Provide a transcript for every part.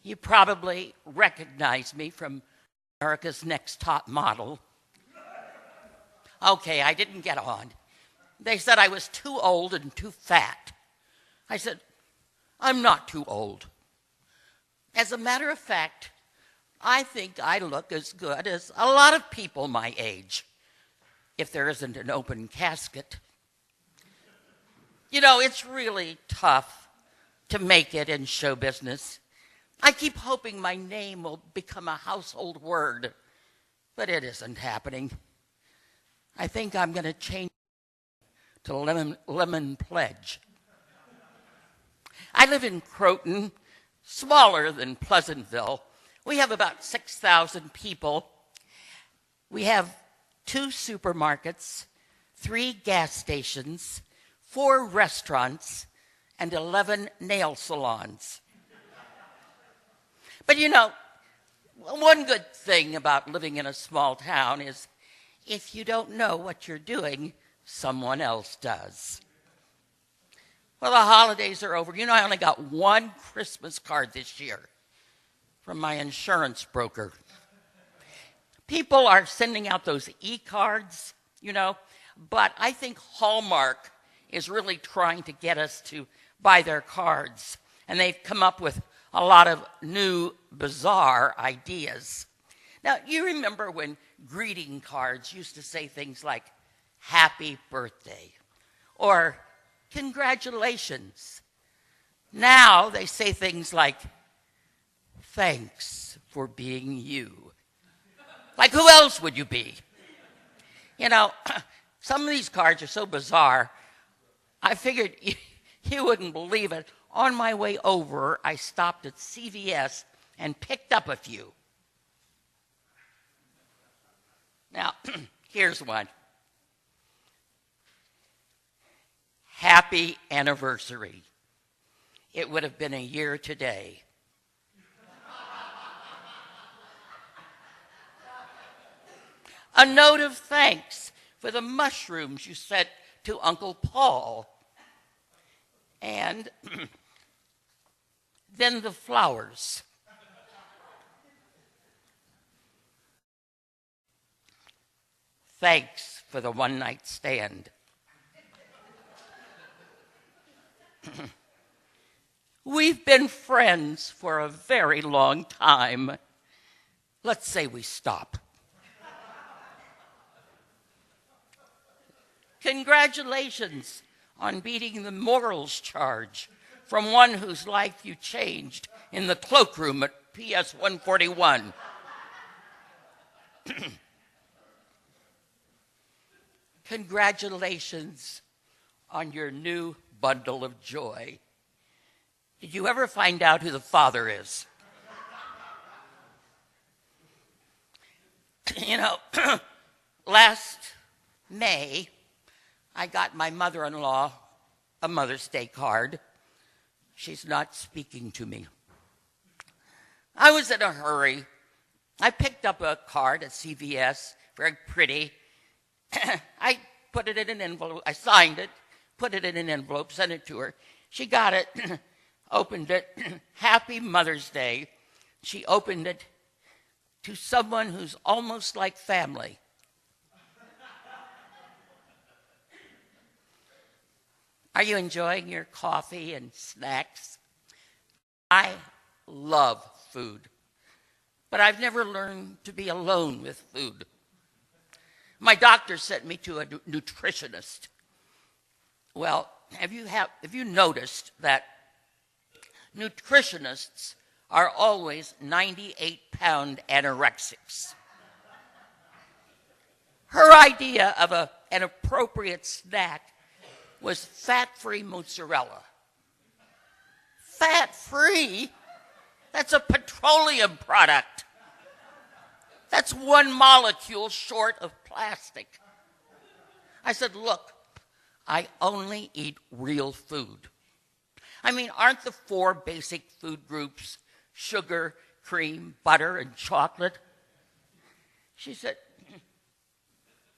You probably recognize me from America's Next Top Model. Okay, I didn't get on. They said I was too old and too fat. I said, I'm not too old. As a matter of fact, I think I look as good as a lot of people my age, if there isn't an open casket. You know, it's really tough to make it in show business. I keep hoping my name will become a household word, but it isn't happening. I think I'm going to change to Lemon Pledge. I live in Croton, smaller than Pleasantville. We have about 6,000 people. We have 2 supermarkets, 3 gas stations, 4 restaurants, and 11 nail salons. But you know, one good thing about living in a small town is if you don't know what you're doing, someone else does. Well, the holidays are over. You know, I only got 1 Christmas card this year from my insurance broker. People are sending out those e-cards, you know, but I think Hallmark is really trying to get us to buy their cards. And they've come up with a lot of new, bizarre ideas. Now, you remember when greeting cards used to say things like, happy birthday, or congratulations. Now they say things like, thanks for being you. Like, who else would you be? You know, some of these cards are so bizarre, I figured you wouldn't believe it. On my way over, I stopped at CVS and picked up a few. Now, here's one. Happy anniversary. It would have been a year today. A note of thanks for the mushrooms you sent to Uncle Paul. And then the flowers. Thanks for the one-night stand. We've been friends for a very long time. Let's say we stop. Congratulations on beating the morals charge from one whose life you changed in the cloakroom at PS 141. Congratulations on your new bundle of joy. Did you ever find out who the father is? You know, last May, I got my mother-in-law a Mother's Day card. She's not speaking to me. I was in a hurry. I picked up a card at CVS, very pretty. I put it in an envelope. I signed it, put it in an envelope, sent it to her. She got it, opened it. Happy Mother's Day. She opened it to someone who's almost like family. Are you enjoying your coffee and snacks? I love food, but I've never learned to be alone with food. My doctor sent me to a nutritionist. Well, have you noticed that nutritionists are always 98-pound anorexics? Her idea of an appropriate snack was fat-free mozzarella. Fat-free? That's a petroleum product. That's one molecule short of plastic. I said, look, I only eat real food. I mean, aren't the 4 basic food groups sugar, cream, butter, and chocolate? She said,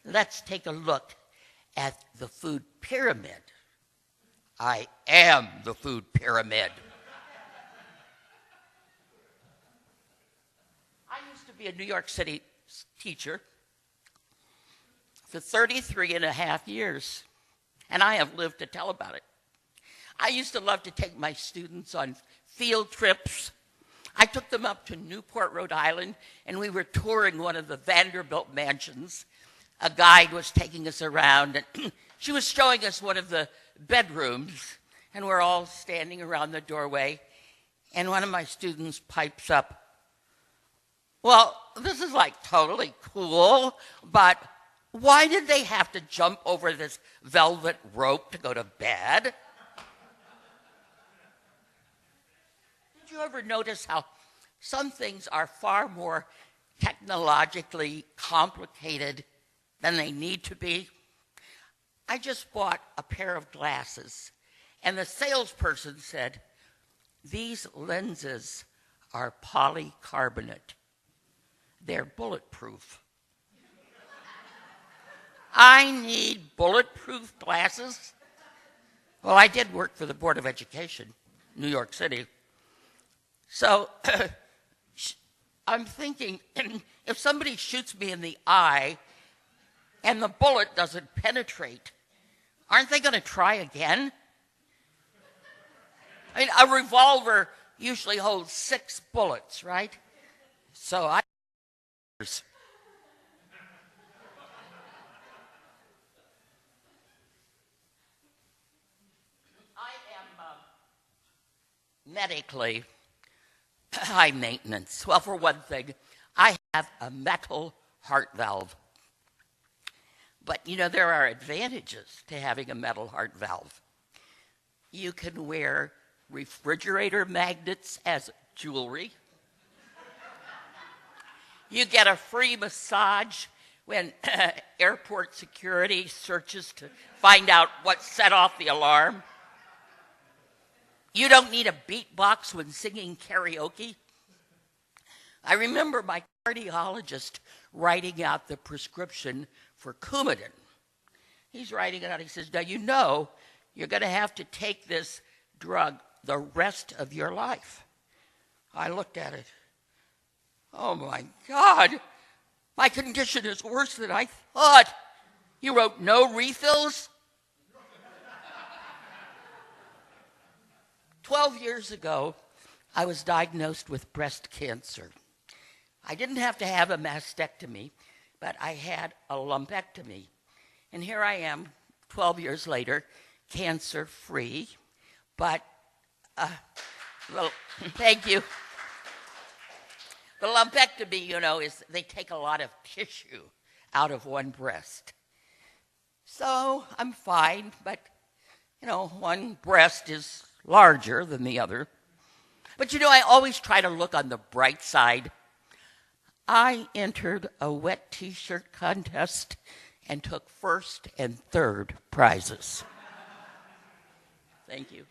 let's take a look at the food pyramid. I am the food pyramid. used to be a New York City teacher for 33 and a half years, and I have lived to tell about it. I used to love to take my students on field trips. I took them up to Newport, Rhode Island, and we were touring one of the Vanderbilt mansions. A guide was taking us around, and she was showing us one of the bedrooms, and we're all standing around the doorway, and one of my students pipes up, "Well, this is like totally cool, but why did they have to jump over this velvet rope to go to bed?" Did you ever notice how some things are far more technologically complicated than they need to be? I just bought a pair of glasses, and the salesperson said, "These lenses are polycarbonate. They're bulletproof." I need bulletproof glasses? Well, I did work for the Board of Education, New York City. So I'm thinking, if somebody shoots me in the eye and the bullet doesn't penetrate, aren't they going to try again? I mean, a revolver usually holds 6 bullets, right? So I am medically high maintenance. Well, for one thing, I have a metal heart valve. But, you know, there are advantages to having a metal heart valve. You can wear refrigerator magnets as jewelry. You get a free massage when airport security searches to find out what set off the alarm. You don't need a beatbox when singing karaoke. I remember my cardiologist writing out the prescription for Coumadin. He's writing it out. He says, "Now you know you're going to have to take this drug the rest of your life." I looked at it. Oh my God, my condition is worse than I thought. You wrote no refills? 12 years ago, I was diagnosed with breast cancer. I didn't have to have a mastectomy, but I had a lumpectomy. And here I am, 12 years later, cancer-free. But, well, thank you. The lumpectomy, you know, is they take a lot of tissue out of one breast. So I'm fine, but, you know, one breast is larger than the other. But, you know, I always try to look on the bright side. I entered a wet T-shirt contest and took first and third prizes. Thank you.